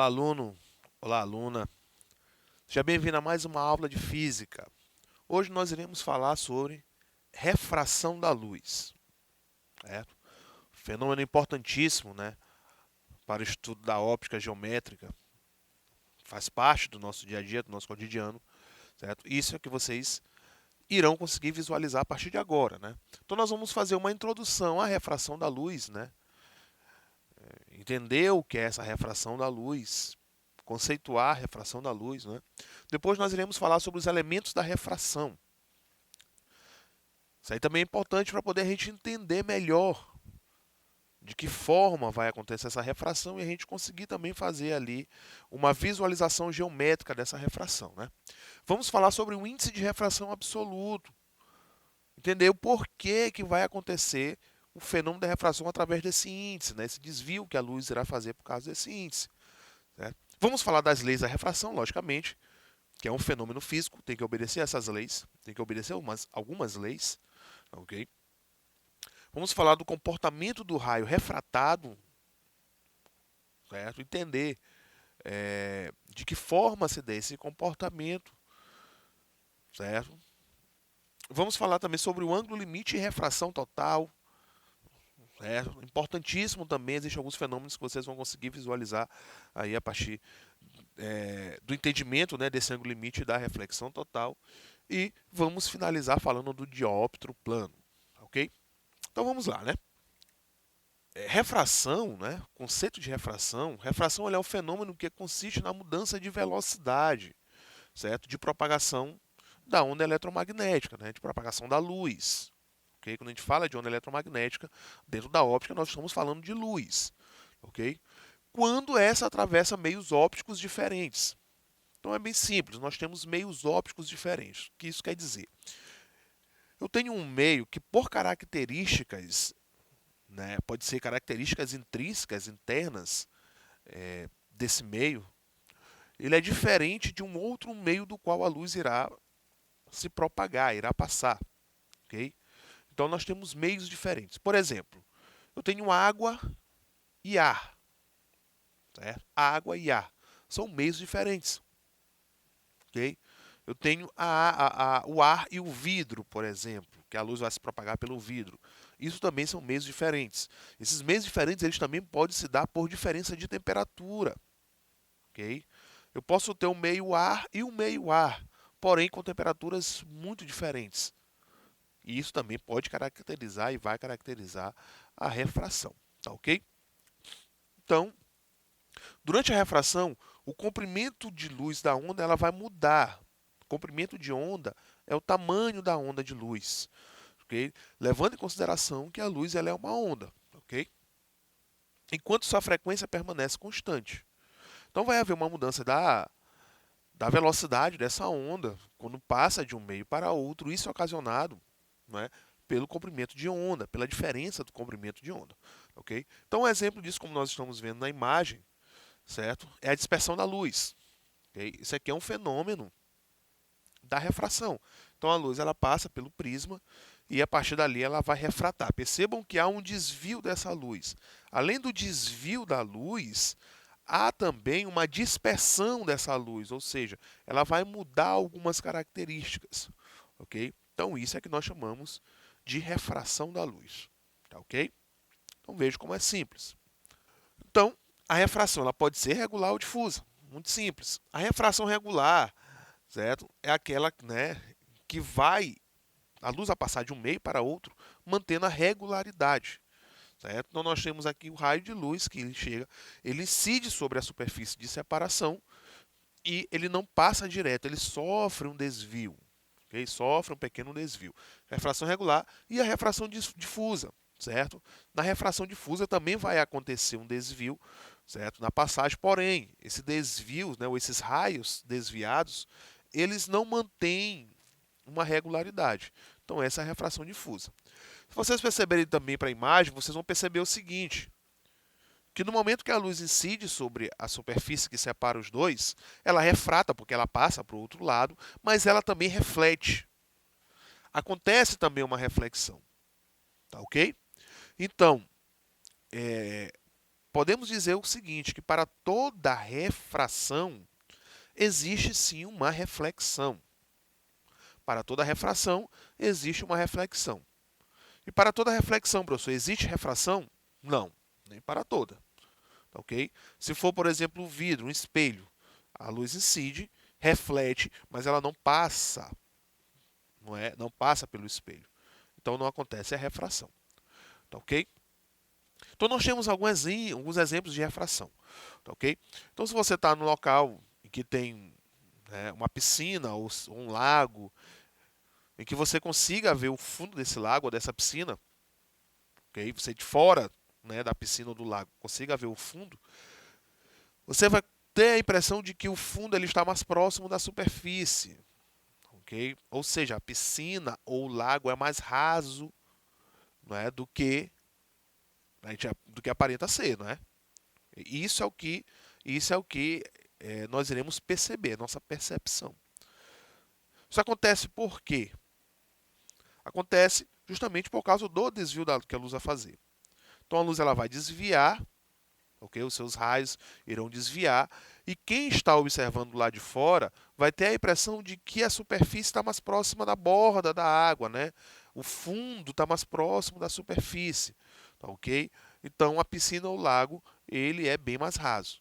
Olá, aluno. Olá, aluna. Seja bem-vindo a mais uma aula de física. Hoje nós iremos falar sobre refração da luz, certo? Fenômeno importantíssimo, né, para o estudo da óptica geométrica. Faz parte do nosso dia a dia, do nosso cotidiano, certo? Isso é que vocês irão conseguir visualizar a partir de agora, né? Então nós vamos fazer uma introdução à refração da luz, né? Entender o que é essa refração da luz, conceituar a refração da luz, né? Depois nós iremos falar sobre os elementos da refração. Isso aí também é importante para poder a gente entender melhor de que forma vai acontecer essa refração e a gente conseguir também fazer ali uma visualização geométrica dessa refração, né? Vamos falar sobre o índice de refração absoluto, entender o porquê que vai acontecer o fenômeno da refração através desse índice, né? Esse desvio que a luz irá fazer por causa desse índice, certo? Vamos falar das leis da refração, logicamente, que é um fenômeno físico, tem que obedecer essas leis, tem que obedecer algumas leis, ok? Vamos falar do comportamento do raio refratado, certo? Entender de que forma se dá esse comportamento, certo? Vamos falar também sobre o ângulo limite e refração total, certo? Importantíssimo também, existem alguns fenômenos que vocês vão conseguir visualizar aí a partir do entendimento, né, desse ângulo limite e da reflexão total. E vamos finalizar falando do dióptro plano, ok? Então vamos lá, né? Refração, né? Conceito de refração. Refração é um fenômeno que consiste na mudança de velocidade, certo? De propagação da onda eletromagnética, né? De propagação da luz. Ok? Quando a gente fala de onda eletromagnética, dentro da óptica nós estamos falando de luz. Ok? Quando essa atravessa meios ópticos diferentes. Então é bem simples, nós temos meios ópticos diferentes. O que isso quer dizer? Eu tenho um meio que, por características, né, pode ser características intrínsecas, internas, desse meio, ele é diferente de um outro meio do qual a luz irá se propagar, irá passar. Ok? Então nós temos meios diferentes. Por exemplo, eu tenho água e ar. Certo? Água e ar. São meios diferentes. Ok? Eu tenho o ar e o vidro, por exemplo, que a luz vai se propagar pelo vidro. Isso também são meios diferentes. Esses meios diferentes eles também podem se dar por diferença de temperatura. Ok? Eu posso ter um meio ar e um meio ar, porém com temperaturas muito diferentes. E isso também pode caracterizar e vai caracterizar a refração. Tá ok? Então, durante a refração, o comprimento de luz da onda ela vai mudar. O comprimento de onda é o tamanho da onda de luz, ok? Levando em consideração que a luz ela é uma onda, ok? Enquanto sua frequência permanece constante. Então vai haver uma mudança da velocidade dessa onda quando passa de um meio para outro. Isso é ocasionado, né, pelo comprimento de onda, pela diferença do comprimento de onda, ok? Então um exemplo disso, como nós estamos vendo na imagem, certo? É a dispersão da luz. Okay? Isso aqui é um fenômeno da refração. Então a luz ela passa pelo prisma e a partir dali ela vai refratar. Percebam que há um desvio dessa luz. Além do desvio da luz, há também uma dispersão dessa luz, ou seja, ela vai mudar algumas características, ok? Então isso é que nós chamamos de refração da luz, tá ok? Então veja como é simples. Então a refração ela pode ser regular ou difusa, muito simples. A refração regular, certo? É aquela, né, que vai a luz a passar de um meio para outro, mantendo a regularidade. Certo? Então nós temos aqui o raio de luz que ele chega, ele incide sobre a superfície de separação e ele não passa direto, ele sofre um desvio. Okay? Sofre um pequeno desvio. Refração regular e a refração difusa. Certo? Na refração difusa também vai acontecer um desvio, certo? Na passagem, porém, esse desvio, né, ou esses raios desviados, eles não mantêm uma regularidade. Então essa é a refração difusa. Se vocês perceberem também para a imagem, vocês vão perceber o seguinte, que no momento que a luz incide sobre a superfície que separa os dois, ela refrata porque ela passa para o outro lado, mas ela também reflete. Acontece também uma reflexão, tá ok? Então, podemos dizer o seguinte, que para toda refração existe sim uma reflexão. Para toda refração existe uma reflexão. E para toda reflexão, professor, existe refração? Não, nem para toda. Tá, ok? Se for, por exemplo, um vidro, um espelho, a luz incide, reflete, mas ela não passa, não passa pelo espelho. Então não acontece a refração. Tá, ok? Então nós temos alguns exemplos de refração. Tá, ok? Então se você está no local em que tem, né, uma piscina ou um lago, em que você consiga ver o fundo desse lago ou dessa piscina, ok? Você de fora, né, da piscina ou do lago consiga ver o fundo, você vai ter a impressão de que o fundo ele está mais próximo da superfície. Ok? Ou seja, a piscina ou o lago é mais raso, não é, do que aparenta ser, não é? Isso é o que, nós iremos perceber, nossa percepção. Isso acontece por quê? Acontece justamente por causa do desvio que a luz vai fazer. Então a luz ela vai desviar, ok? Os seus raios irão desviar, e quem está observando lá de fora vai ter a impressão de que a superfície está mais próxima da borda da água, né? O fundo está mais próximo da superfície, tá, ok? Então a piscina ou lago ele é bem mais raso,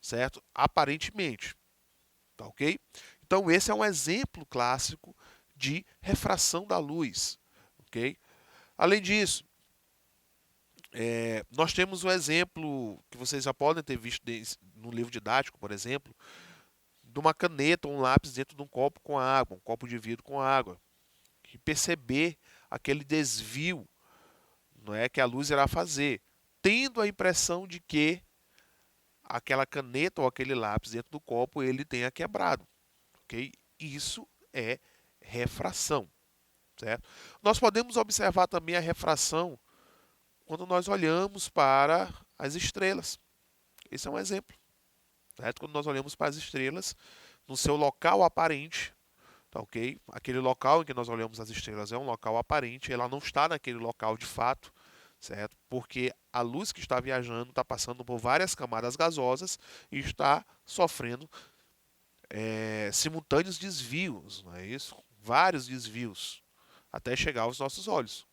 certo? Aparentemente, tá, ok? Então esse é um exemplo clássico de refração da luz, ok? Além disso, nós temos um exemplo que vocês já podem ter visto no livro didático, por exemplo, de uma caneta ou um lápis dentro de um copo com água, um copo de vidro com água. E perceber aquele desvio, não é, que a luz irá fazer, tendo a impressão de que aquela caneta ou aquele lápis dentro do copo ele tenha quebrado, ok? Isso é refração, certo? Nós podemos observar também a refração quando nós olhamos para as estrelas. Esse é um exemplo, certo? Quando nós olhamos para as estrelas, no seu local aparente, tá, ok? Aquele local em que nós olhamos as estrelas é um local aparente, ela não está naquele local de fato, certo? Porque a luz que está viajando está passando por várias camadas gasosas e está sofrendo simultâneos desvios, não é isso? Vários desvios até chegar aos nossos olhos.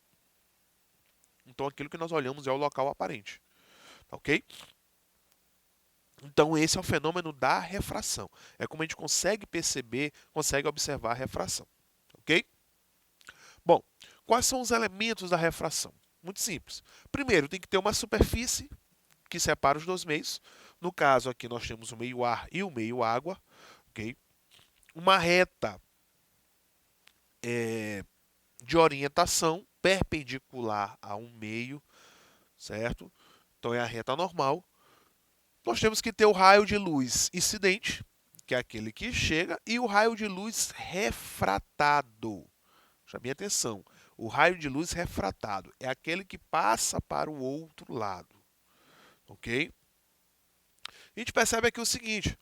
Então aquilo que nós olhamos é o local aparente, tá, ok? Então esse é o fenômeno da refração. É como a gente consegue perceber, consegue observar a refração, ok? Bom, quais são os elementos da refração? Muito simples. Primeiro, tem que ter uma superfície que separa os dois meios. No caso aqui nós temos o meio ar e o meio água, ok? Uma reta de orientação perpendicular a um meio, certo? Então é a reta normal. Nós temos que ter o raio de luz incidente, que é aquele que chega, e o raio de luz refratado. Chame atenção. O raio de luz refratado é aquele que passa para o outro lado. Ok? A gente percebe aqui o seguinte: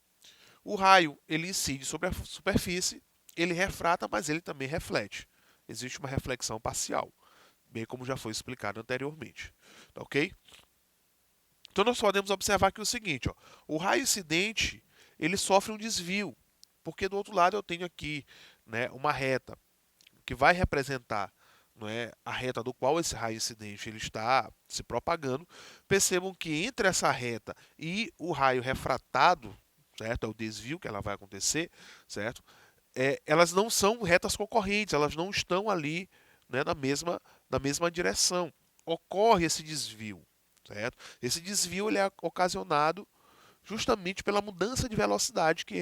o raio ele incide sobre a superfície, ele refrata, mas ele também reflete. Existe uma reflexão parcial, bem como já foi explicado anteriormente. Tá, ok? Então nós podemos observar aqui o seguinte: ó, o raio incidente ele sofre um desvio, porque do outro lado eu tenho aqui, né, uma reta que vai representar, não é, a reta do qual esse raio incidente ele está se propagando. Percebam que entre essa reta e o raio refratado, certo, é o desvio que ela vai acontecer, certo? Elas não são retas concorrentes, elas não estão ali, né, na mesma direção. Ocorre esse desvio, certo? Esse desvio ele é ocasionado justamente pela mudança de velocidade que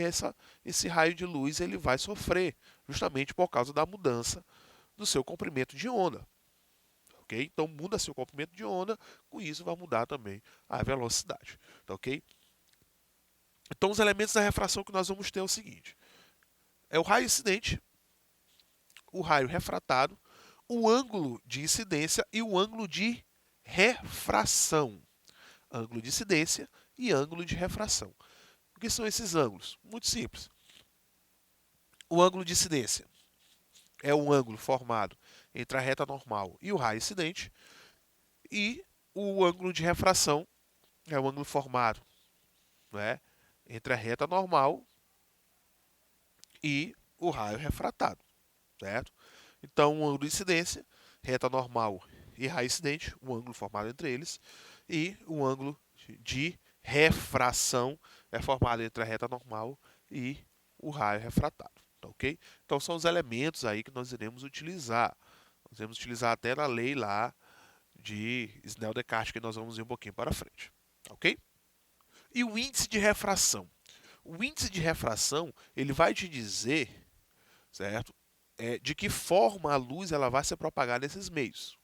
esse raio de luz ele vai sofrer, justamente por causa da mudança do seu comprimento de onda. Ok? Então muda seu comprimento de onda, com isso vai mudar também a velocidade. Tá, ok? Então os elementos da refração que nós vamos ter é o seguinte: é o raio incidente, o raio refratado, o ângulo de incidência e o ângulo de refração. Ângulo de incidência e ângulo de refração. O que são esses ângulos? Muito simples. O ângulo de incidência é o ângulo formado entre a reta normal e o raio incidente, e o ângulo de refração é o ângulo formado, né, entre a reta normal e o raio refratado, certo? Então, o ângulo de incidência, reta normal e raio incidente, o ângulo formado entre eles, e o ângulo de refração é formado entre a reta normal e o raio refratado, tá ok? Então, são os elementos aí que nós iremos utilizar. Nós iremos utilizar até na lei lá de Snell-Descartes, que nós vamos ir um pouquinho para frente, tá ok? E o índice de refração? O índice de refração, ele vai te dizer, certo? De que forma a luz ela vai se propagar nesses meios.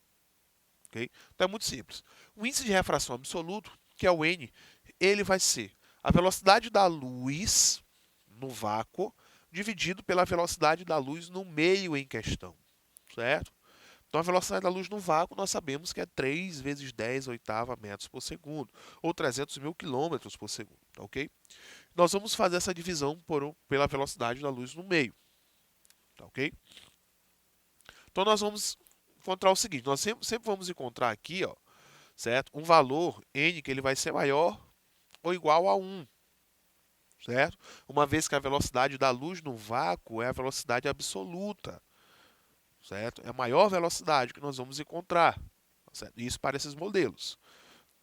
Okay? Então é muito simples. O índice de refração absoluto, que é o N, ele vai ser a velocidade da luz no vácuo dividido pela velocidade da luz no meio em questão. Certo? Então a velocidade da luz no vácuo nós sabemos que é 3 vezes 10 oitava metros por segundo, ou 300 mil quilômetros por segundo. Ok? Nós vamos fazer essa divisão pela velocidade da luz no meio. Tá ok? Então nós vamos encontrar o seguinte, nós sempre vamos encontrar aqui, ó, certo? Um valor n que ele vai ser maior ou igual a 1, certo? Uma vez que a velocidade da luz no vácuo é a velocidade absoluta, certo? É a maior velocidade que nós vamos encontrar, certo? Isso para esses modelos.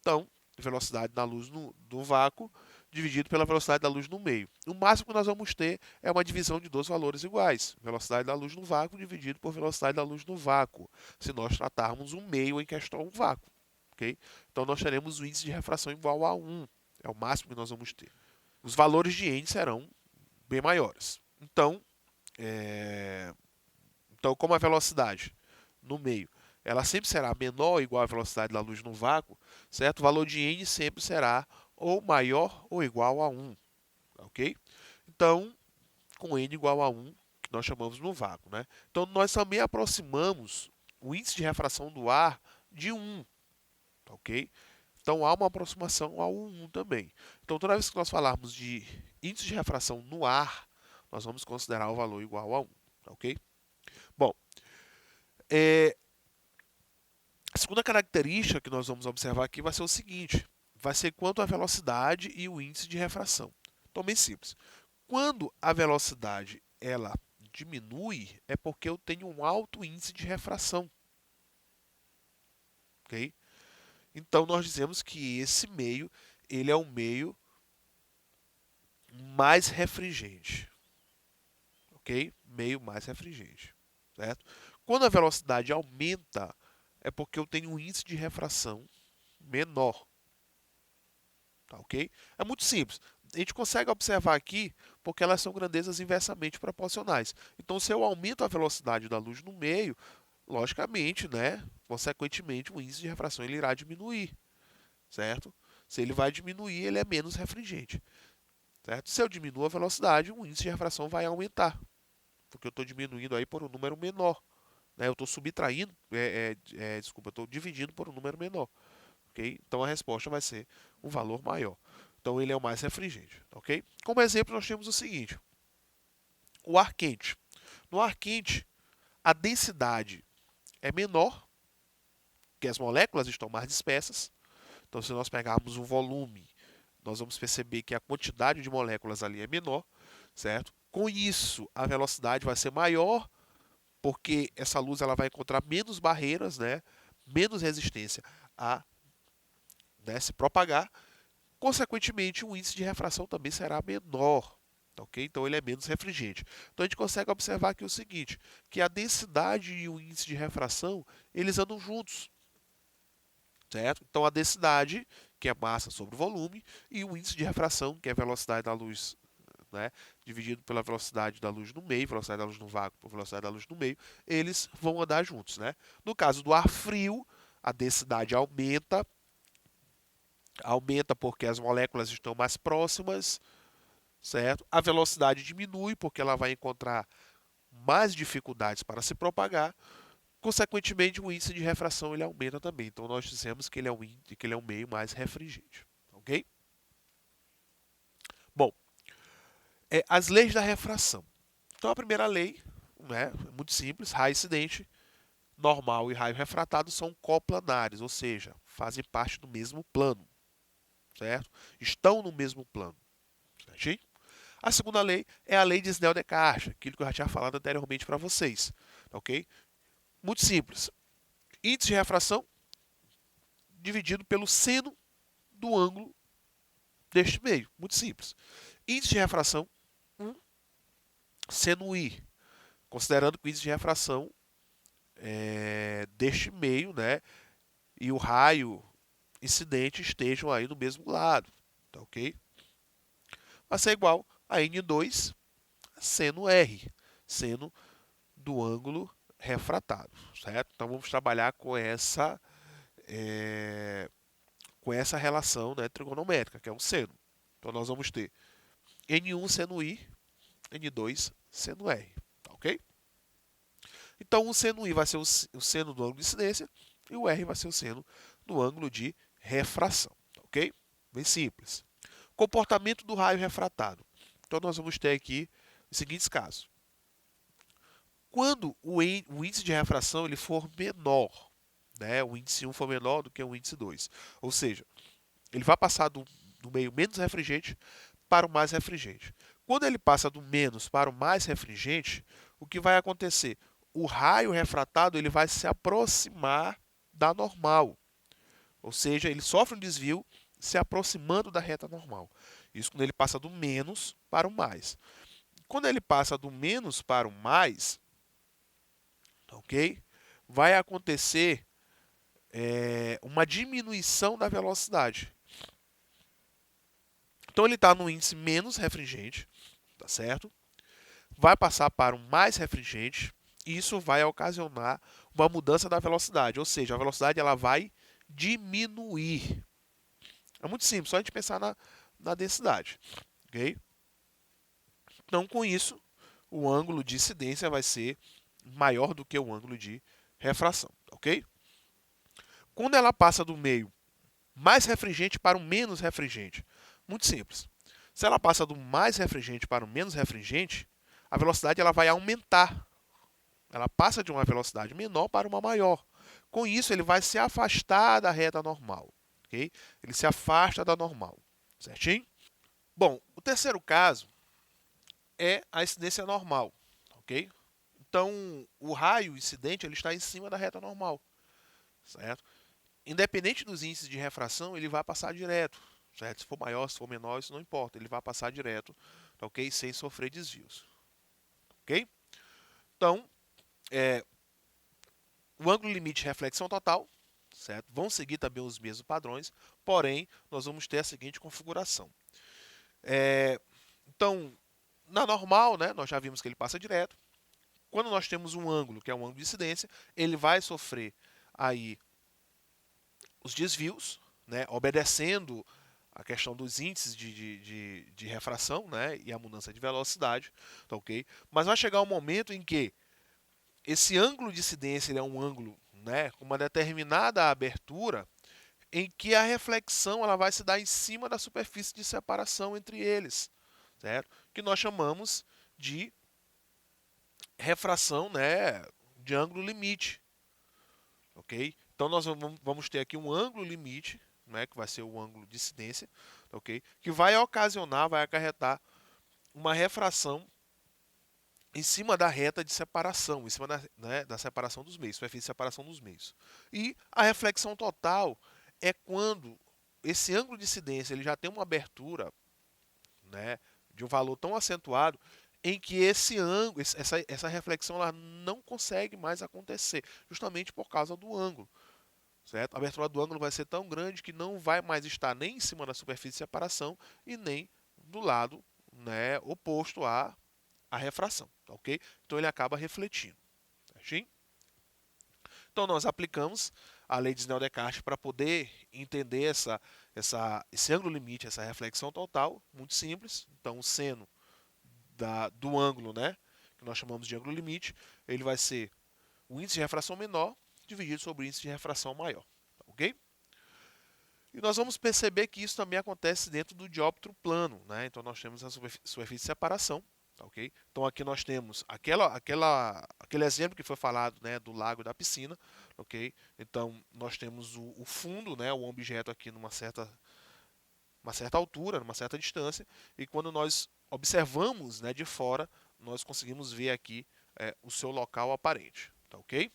Então, velocidade da luz no vácuo dividido pela velocidade da luz no meio. O máximo que nós vamos ter é uma divisão de dois valores iguais. Velocidade da luz no vácuo dividido por velocidade da luz no vácuo, se nós tratarmos um meio em questão um vácuo. Okay? Então, nós teremos o índice de refração igual a 1. É o máximo que nós vamos ter. Os valores de n serão bem maiores. Então como a velocidade no meio ela sempre será menor ou igual à velocidade da luz no vácuo, certo? O valor de n sempre será ou maior ou igual a 1, ok? Então, com n igual a 1, que nós chamamos no vácuo, né? Então, nós também aproximamos o índice de refração do ar de 1, ok? Então, há uma aproximação ao 1 também. Então, toda vez que nós falarmos de índice de refração no ar, nós vamos considerar o valor igual a 1, ok? Bom, a segunda característica que nós vamos observar aqui vai ser o seguinte: vai ser quanto à velocidade e o índice de refração. Então, bem simples. Quando a velocidade ela diminui, é porque eu tenho um alto índice de refração. Ok? Então, nós dizemos que esse meio ele é um meio mais refringente. Ok? Meio mais refringente. Certo? Quando a velocidade aumenta, é porque eu tenho um índice de refração menor. Tá ok? É muito simples. A gente consegue observar aqui porque elas são grandezas inversamente proporcionais. Então, se eu aumento a velocidade da luz no meio, logicamente, né, consequentemente, o índice de refração ele irá diminuir, certo? Se ele vai diminuir, ele é menos refringente, certo? Se eu diminuo a velocidade, o índice de refração vai aumentar, porque eu estou diminuindo aí por um número menor, né? Eu estou subtraindo, desculpa, eu estou dividindo por um número menor, ok? Então a resposta vai ser um valor maior. Então ele é o mais refringente, ok? Como exemplo, nós temos o seguinte: o ar quente. No ar quente, a densidade é menor, porque as moléculas estão mais dispersas. Então, se nós pegarmos o volume, nós vamos perceber que a quantidade de moléculas ali é menor, certo? Com isso, a velocidade vai ser maior, porque essa luz ela vai encontrar menos barreiras, né? Menos resistência a, né, se propagar. Consequentemente, o índice de refração também será menor. Ok? Então ele é menos refringente. Então a gente consegue observar aqui o seguinte, que a densidade e o índice de refração, eles andam juntos. Certo? Então a densidade, que é massa sobre volume, e o índice de refração, que é a velocidade da luz, né, dividido pela velocidade da luz no meio, velocidade da luz no vácuo por velocidade da luz no meio, eles vão andar juntos. Né? No caso do ar frio, a densidade aumenta porque as moléculas estão mais próximas, certo? A velocidade diminui porque ela vai encontrar mais dificuldades para se propagar. Consequentemente, o índice de refração ele aumenta também. Então, nós dizemos que ele é um meio mais refringente. Ok? Bom, as leis da refração. Então, a primeira lei, né, é muito simples: raio incidente, normal e raio refratado são coplanares, ou seja, fazem parte do mesmo plano. certo? Estão no mesmo plano, certinho? A segunda lei é a lei de Snell-Descartes, aquilo que eu já tinha falado anteriormente para vocês, ok? Muito simples. Índice de refração dividido pelo seno do ângulo deste meio. Muito simples. Índice de refração 1 seno I, considerando que o índice de refração deste meio, né, e o raio incidente estejam aí do mesmo lado, tá ok? Vai ser igual a N2 seno R, seno do ângulo refratado, certo? Então vamos trabalhar com essa relação, né, trigonométrica, que é um seno. Então nós vamos ter N1 seno I, N2 seno R, tá ok? Então o seno I vai ser o seno do ângulo de incidência e o R vai ser o seno do ângulo de refração, tá ok? Bem simples. Comportamento do raio refratado. Então nós vamos ter aqui os seguintes casos. Quando o índice de refração ele for menor, né, o índice 1 for menor do que o índice 2, ou seja, ele vai passar do meio menos refringente para o mais refringente. Quando ele passa do menos para o mais refringente, o que vai acontecer? O raio refratado ele vai se aproximar da normal, ou seja, ele sofre um desvio se aproximando da reta normal. Isso quando ele passa do menos para o mais. Quando ele passa do menos para o mais, ok? Vai acontecer uma diminuição da velocidade. Então ele está no índice menos refringente, tá certo? Vai passar para o mais refringente e isso vai ocasionar uma mudança da velocidade, ou seja, a velocidade ela vai diminuir. É muito simples, só a gente pensar na densidade, ok? Então, com isso, o ângulo de incidência vai ser maior do que o ângulo de refração, ok? Quando ela passa do meio mais refringente para o menos refringente, muito simples. Se ela passa do mais refringente para o menos refringente, a velocidade ela vai aumentar. Ela passa de uma velocidade menor para uma maior. Com isso, ele vai se afastar da reta normal. Okay? Ele se afasta da normal. Certinho? Bom, o terceiro caso é a incidência normal. Ok? Então, o raio incidente ele está em cima da reta normal. Certo? Independente dos índices de refração, ele vai passar direto. Certo? Se for maior, se for menor, isso não importa. Ele vai passar direto, ok? Sem sofrer desvios. Ok? Então, o ângulo limite de reflexão total, certo? Vão seguir também os mesmos padrões, porém, nós vamos ter a seguinte configuração. Então, na normal, né, nós já vimos que ele passa direto. Quando nós temos um ângulo, que é um ângulo de incidência, ele vai sofrer aí os desvios, né, obedecendo a questão dos índices de refração, né, e a mudança de velocidade, tá ok? Mas vai chegar um momento em que esse ângulo de incidência ele é um ângulo, né, com uma determinada abertura, em que a reflexão ela vai se dar em cima da superfície de separação entre eles, certo? Que nós chamamos de refração, né, de ângulo limite, ok? Então nós vamos ter aqui um ângulo limite, né, que vai ser o ângulo de incidência, ok? Que vai ocasionar, vai acarretar uma refração em cima da reta de separação, em cima da separação dos meios, superfície de separação dos meios. E a reflexão total é quando esse ângulo de incidência ele já tem uma abertura, né, de um valor tão acentuado em que esse ângulo, essa reflexão ela não consegue mais acontecer, justamente por causa do ângulo. Certo? A abertura do ângulo vai ser tão grande que não vai mais estar nem em cima da superfície de separação e nem do lado, né, oposto à refração. Tá ok? Então ele acaba refletindo. Certinho? Então nós aplicamos a lei de Snell-Descartes para poder entender esse ângulo limite, essa reflexão total, muito simples. Então o seno do ângulo, né, que nós chamamos de ângulo limite, ele vai ser o índice de refração menor dividido sobre o índice de refração maior. Tá ok? E nós vamos perceber que isso também acontece dentro do dióptro plano, né? Então nós temos a superfície de separação, tá ok? Então aqui nós temos aquele exemplo que foi falado, né, do lago e da piscina, ok? Então nós temos o fundo, né, o objeto aqui numa certa uma certa altura, numa certa distância, e quando nós observamos, né, de fora, nós conseguimos ver aqui o seu local aparente, tá ok?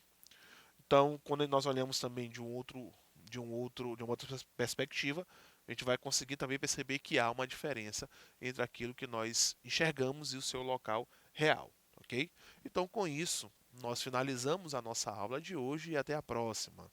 Então, quando nós olhamos também de uma outra perspectiva, a gente vai conseguir também perceber que há uma diferença entre aquilo que nós enxergamos e o seu local real, ok? Então, com isso, nós finalizamos a nossa aula de hoje e até a próxima.